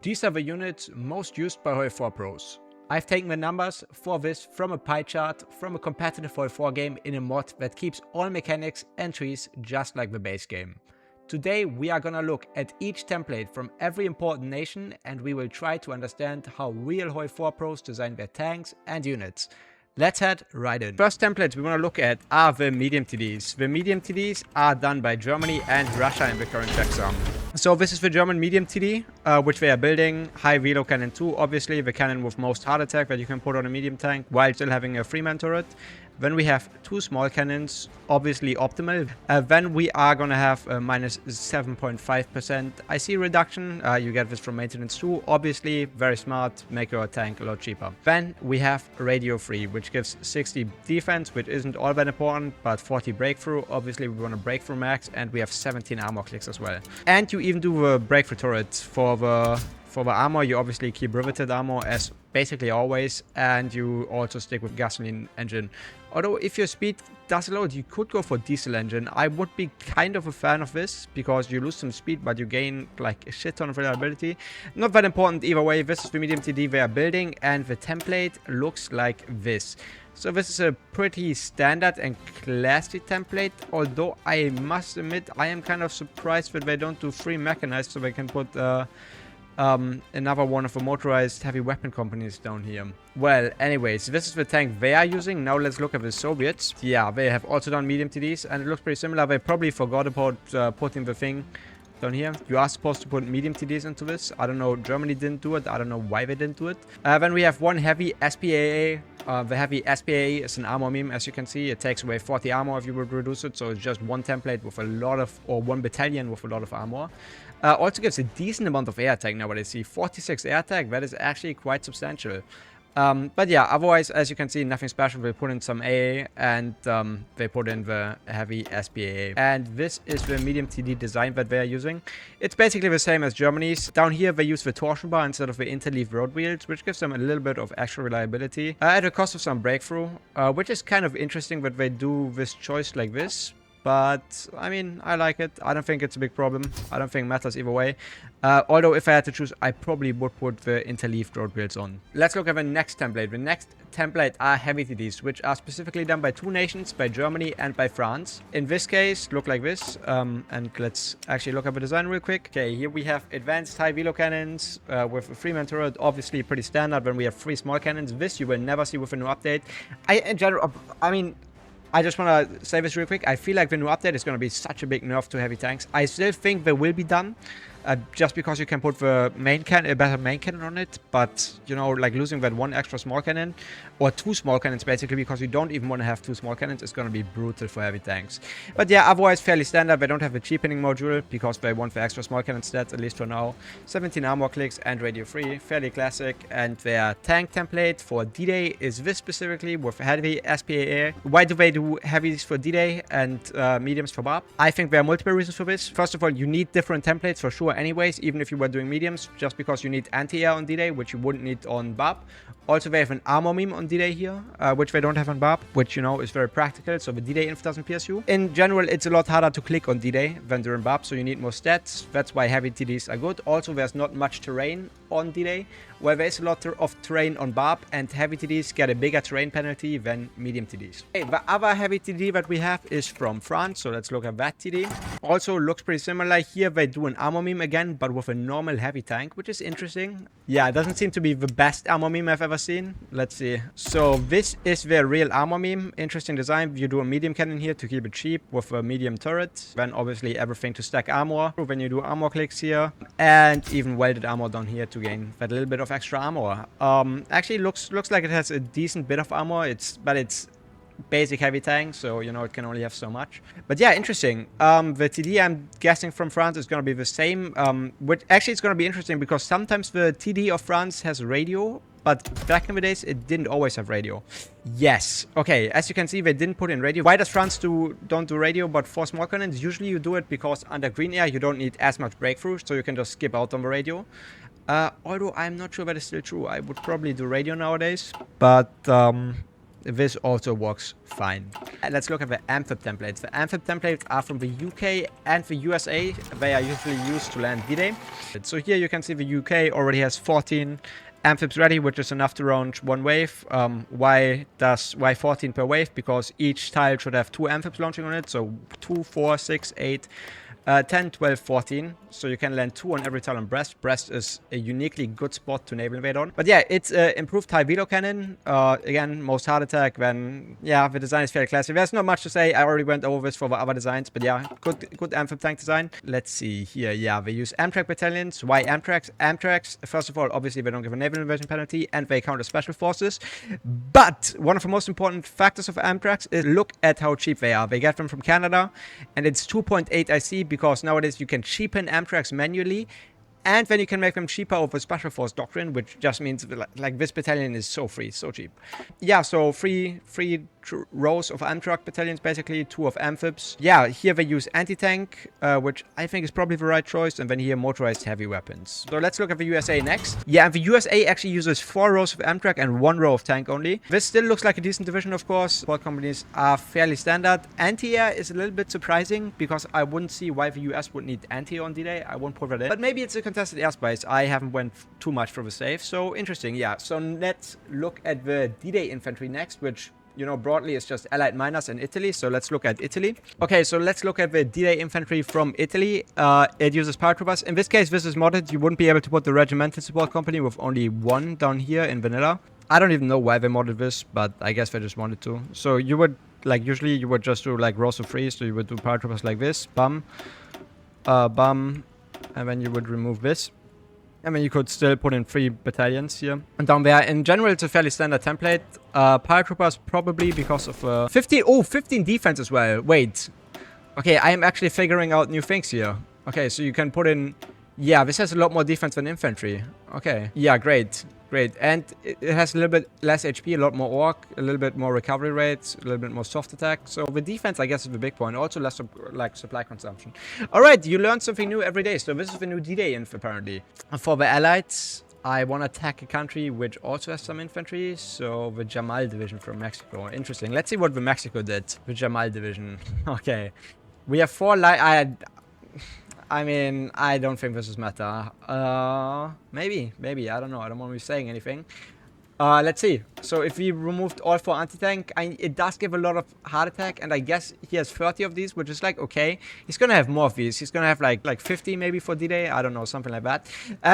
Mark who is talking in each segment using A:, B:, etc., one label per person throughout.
A: These are the units most used by HOI4 pros. I've taken the numbers for this from a pie chart from a competitive HOI4 game in a mod that keeps all mechanics and trees just like the base game. Today we are gonna look at each template from every important nation and we will try to understand how real HOI4 pros design their tanks and units. Let's head right in. First templates we want to look at are the medium TDs. The medium TDs are done by Germany and Russia in the current checksum. So this is the German medium TD, which they are building. High Velo Cannon 2, obviously the cannon with most heart attack that you can put on a medium tank while still having a 3-man turret. Then we have 2 small cannons, obviously optimal. Then we are gonna have a minus 7.5% IC reduction. You get this from maintenance 2, obviously very smart, make your tank a lot cheaper. Then we have radio free, which gives 60 defense, which isn't all that important, but 40 breakthrough. Obviously we want to breakthrough max, and we have 17 armor clicks as well. And you even do the breakthrough turret for the armor. You obviously keep riveted armor as basically always, and you also stick with gasoline engine. Although if your speed does load, you could go for diesel engine. I would be kind of a fan of this because you lose some speed but you gain like a shit ton of reliability. Not that important either way. This is the medium TD they are building and the template looks like this. So this is a pretty standard and classy template, although I must admit I am kind of surprised that they don't do 3 mechanized so they can put another one of the motorized heavy weapon companies down here. Well, anyways, this is the tank they are using. Now let's look at the Soviets. Yeah, they have also done medium TDs and it looks pretty similar. They probably forgot about putting the thing down here. You are supposed to put medium TDs into this. I don't know, Germany didn't do it. I don't know why they didn't do it. Then we have one heavy SPAA. The heavy SPAA is an armor meme, as you can see. It takes away 40 armor if you would reduce it, so it's just one template with a lot of, or one battalion with a lot of armor. Also gives a decent amount of air attack now, what I see. 46 air attack, that is actually quite substantial. But yeah, otherwise, as you can see, nothing special. They put in some AA and they put in the heavy SPAA. And this is the medium TD design that they are using. It's basically the same as Germany's. Down here, they use the torsion bar instead of the interleaf road wheels, which gives them a little bit of extra reliability at the cost of some breakthrough, which is kind of interesting that they do this choice like this. But, I mean, I like it. I don't think it's a big problem. I don't think it matters either way. Although, if I had to choose, I probably would put the interleaf road wheels on. Let's look at the next template. The next template are heavy TDs, which are specifically done by 2 nations, by Germany and by France. In this case, look like this. And let's actually look at the design real quick. Okay, here we have advanced high velo cannons with a 3-man turret. Obviously, pretty standard. Then we have 3 small cannons. This you will never see with a new update. I just want to say this real quick. I feel like the new update is going to be such a big nerf to heavy tanks. I still think they will be done. Just because you can put the main cannon, a better main cannon on it. But, you know, like losing that 1 extra small cannon. Or 2 small cannons, basically, because you don't even want to have 2 small cannons. It's going to be brutal for heavy tanks. But yeah, otherwise, fairly standard. They don't have a cheapening module, because they want the extra small cannon stats, at least for now. 17 armor clicks and radio free. Fairly classic. And their tank template for D-Day is this specifically, with heavy SPAA. Why do they do heavies for D-Day and mediums for BARB? I think there are multiple reasons for this. First of all, you need different templates for sure anyways, even if you were doing mediums, just because you need anti-air on D-Day, which you wouldn't need on BARB. Also, they have an armor meme on D-Day here, which they don't have on BARB, which, you know, is very practical, so the D-Day inf doesn't pierce you. In general, it's a lot harder to click on D-Day than during BARB, so you need more stats. That's why heavy TDs are good. Also, there's not much terrain on D-Day, where there's a lot of terrain on BARB, and heavy TDs get a bigger terrain penalty than medium TDs. Okay, the other heavy TD that we have is from France, so let's look at that TD. Also looks pretty similar. Here they do an armor meme again, but with a normal heavy tank, which is interesting. Yeah, it doesn't seem to be the best armor meme I've ever seen. Let's see. So this is their real armor meme. Interesting design. You do a medium cannon here to keep it cheap with a medium turret. Then obviously everything to stack armor. When you do armor clicks here, and even welded armor down here to gain that little bit of extra armor. Actually looks like it has a decent bit of armor. But it's basic heavy tank, so you know it can only have so much. But yeah, interesting. The TD I'm guessing from France is going to be the same. Which actually it's going to be interesting because sometimes the TD of France has radio, but back in the days it didn't always have radio. Yes. Okay, as you can see, they didn't put in radio. Why does France don't do radio but for small cannons? Usually you do it because under green air you don't need as much breakthrough, so you can just skip out on the radio. Although I'm not sure that is still true. I would probably do radio nowadays, but this also works fine. Let's look at the Amphib templates. The Amphib templates are from the UK and the USA. They are usually used to land D-Day. So here you can see the UK already has 14 Amphibs ready, which is enough to launch one wave. Why 14 per wave? Because each tile should have 2 Amphibs launching on it. So 2, 4, 6, 8, 10, 12, 14. So you can land 2 on every tile on Breast. Breast is a uniquely good spot to naval invade on. But yeah, it's improved TIE Velo cannon. Again, most heart attack. Then yeah, the design is fairly classic. There's not much to say. I already went over this for the other designs. But yeah, good Amphib tank design. Let's see here. Yeah, they use Amtrak battalions. Why Amtraks? Amtraks, first of all, obviously they don't give a naval invasion penalty and they counter special forces. But one of the most important factors of Amtraks is look at how cheap they are. They get them from Canada and it's 2.8 IC because nowadays you can cheapen Amtraks manually, and then you can make them cheaper over Special Force Doctrine, which just means like this battalion is so free, so cheap. Yeah, so three rows of Amtrak battalions, basically 2 of Amphibs. Yeah, here they use anti-tank, which I think is probably the right choice, and then here motorized heavy weapons. So let's look at the USA next. Yeah, and the USA actually uses 4 rows of Amtrak and 1 row of tank only. This still looks like a decent division, of course. Support companies are fairly standard. Anti-air is a little bit surprising because I wouldn't see why the US would need anti on D-Day. I won't put that in. But maybe it's a contested airspace. I haven't went too much for the safe, so interesting. Yeah, so let's look at the D-Day infantry next, which, you know, broadly is just Allied miners in Italy. So let's look at Italy. Okay, so let's look at the D-Day infantry from Italy. It uses paratroopers. In this case, this is modded. You wouldn't be able to put the regimental support company with only 1 down here in vanilla. I don't even know why they modded this, but I guess they just wanted to. So you would, like, usually you would just do like rows of 3. So you would do paratroopers like this, bum, bum, and then you would remove this. I mean, you could still put in 3 battalions here. And down there, in general, it's a fairly standard template. Paratroopers probably because of 15 defense as well. Wait. Okay, I am actually figuring out new things here. Okay, so you can put in... Yeah, this has a lot more defense than infantry. Okay. Yeah, great. Great. And it has a little bit less HP, a lot more orc, a little bit more recovery rates, a little bit more soft attack. So the defense, I guess, is the big point. Also less like supply consumption. All right, you learn something new every day. So this is the new D-Day inf, apparently. For the Allies, I want to attack a country which also has some infantry. So the Jamal division from Mexico. Interesting. Let's see what the Mexico did. The Jamal division. Okay. We have 4 I mean, I don't think this is meta. Maybe. I don't know. I don't want to be saying anything. Let's see. So if we removed all 4 anti-tank, it does give a lot of heart attack, and I guess he has 30 of these, which is like, okay. He's gonna have more of these. He's gonna have like 50 maybe for D-Day. I don't know, something like that.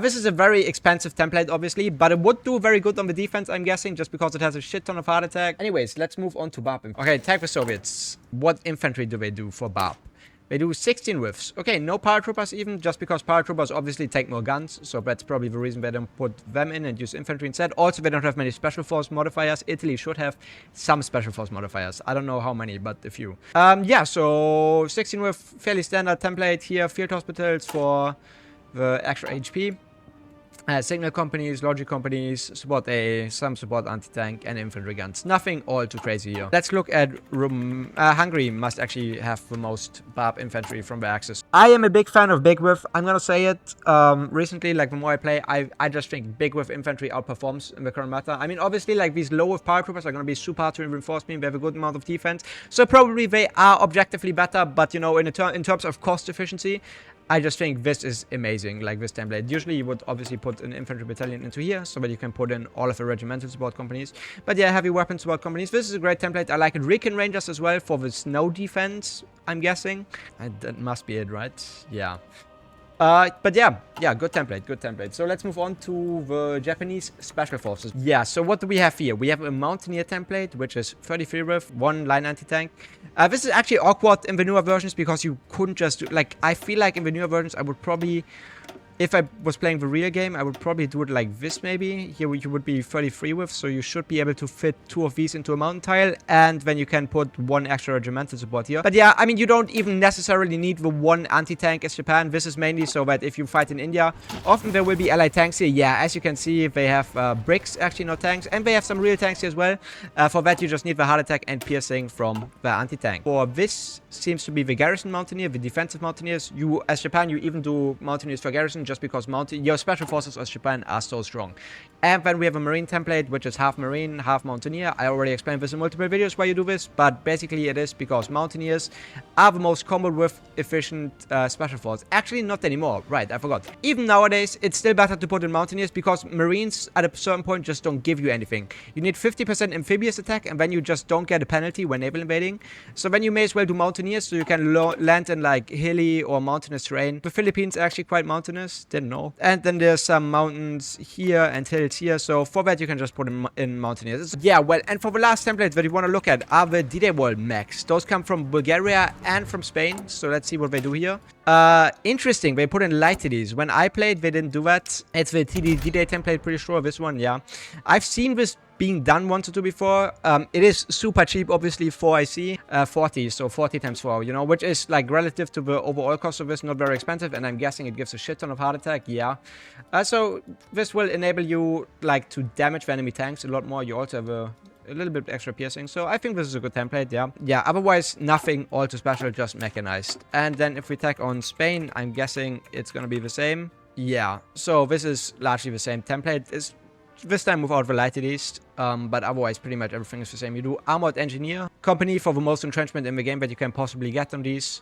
A: This is a very expensive template, obviously, but it would do very good on the defense, I'm guessing, just because it has a shit ton of heart attack. Anyways, let's move on to BAP. Okay, attack the Soviets. What infantry do they do for BAP? They do 16 whiffs. Okay, no paratroopers even, just because paratroopers obviously take more guns. So that's probably the reason they don't put them in and use infantry instead. Also, they don't have many special force modifiers. Italy should have some special force modifiers. I don't know how many, but a few. Yeah, so 16 whiff, fairly standard template here. Field hospitals for the extra HP. Signal companies, logic companies, support A, some support anti-tank, and infantry guns. Nothing all too crazy here. Let's look at Hungary must actually have the most BAP infantry from the Axis. I am a big fan of Big Whiff. I'm gonna say it. Recently, like the more I play, I just think Big Whiff infantry outperforms in the current meta. I mean, obviously, like these low whiff paratroopers are gonna be super hard to reinforce me. They have a good amount of defense, so probably they are objectively better. But you know, in terms of cost efficiency, I just think this is amazing, like this template. Usually you would obviously put an infantry battalion into here so that you can put in all of the regimental support companies. But yeah, heavy weapon support companies. This is a great template. I like it. Recon Rangers as well for the snow defense, I'm guessing. That must be it, right? Yeah. But yeah, good template. So let's move on to the Japanese Special Forces. Yeah, so what do we have here? We have a Mountaineer template, which is 33 with 1 line anti-tank. This is actually awkward in the newer versions because you couldn't just do, like, I feel like in the newer versions I would probably, if I was playing the real game, I would probably do it like this maybe. Here you would be 33 with, so you should be able to fit 2 of these into a mountain tile, and then you can put 1 extra regimental support here. But yeah, I mean, you don't even necessarily need the 1 anti-tank as Japan. This is mainly so that if you fight in India, often there will be allied tanks here. Yeah, as you can see, they have bricks, actually not tanks, and they have some real tanks here as well. For that, you just need the heart attack and piercing from the anti-tank. For this seems to be the garrison mountaineer, the defensive mountaineers. You, as Japan, you even do mountaineers for garrison, just because your special forces of Japan are so strong. And then we have a Marine template, which is half Marine, half Mountaineer. I already explained this in multiple videos why you do this, but basically it is because Mountaineers are the most combat with efficient special force. Actually, not anymore. Right, I forgot. Even nowadays, it's still better to put in Mountaineers because Marines at a certain point just don't give you anything. You need 50% Amphibious attack, and then you just don't get a penalty when naval invading. So then you may as well do Mountaineers, so you can land in like hilly or mountainous terrain. The Philippines are actually quite mountainous, didn't know. And then there's some mountains here and hills here, so for that you can just put in Mountaineers. Yeah, well, and for the last template that you want to look at are the D-Day World mechs. Those come from Bulgaria and from Spain, so let's see what they do here. Interesting, they put in light TDs. When I played, they didn't do that. It's the TD D-Day template, pretty sure, this one, yeah. I've seen this being done once or two before. It is super cheap, obviously, for IC, 40, so 40 times 4, you know, which is like relative to the overall cost of this, not very expensive, and I'm guessing it gives a shit ton of heart attack, yeah. So this will enable you like to damage the enemy tanks a lot more. You also have a little bit extra piercing, so I think this is a good template, yeah. Yeah, otherwise nothing all too special, just mechanized. And then if we attack on Spain, I'm guessing it's gonna be the same. Yeah, so this is largely the same template. It's this time without the lighted east, but otherwise pretty much everything is the same. You do Armored Engineer company for the most entrenchment in the game that you can possibly get on these.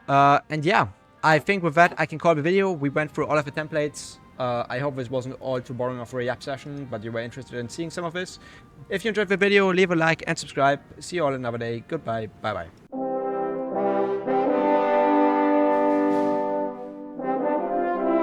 A: And yeah, I think with that I can call the video. We went through all of the templates. I hope this wasn't all too boring of a yap session, but you were interested in seeing some of this. If you enjoyed the video, leave a like and subscribe. See you all another day. Goodbye. Bye bye.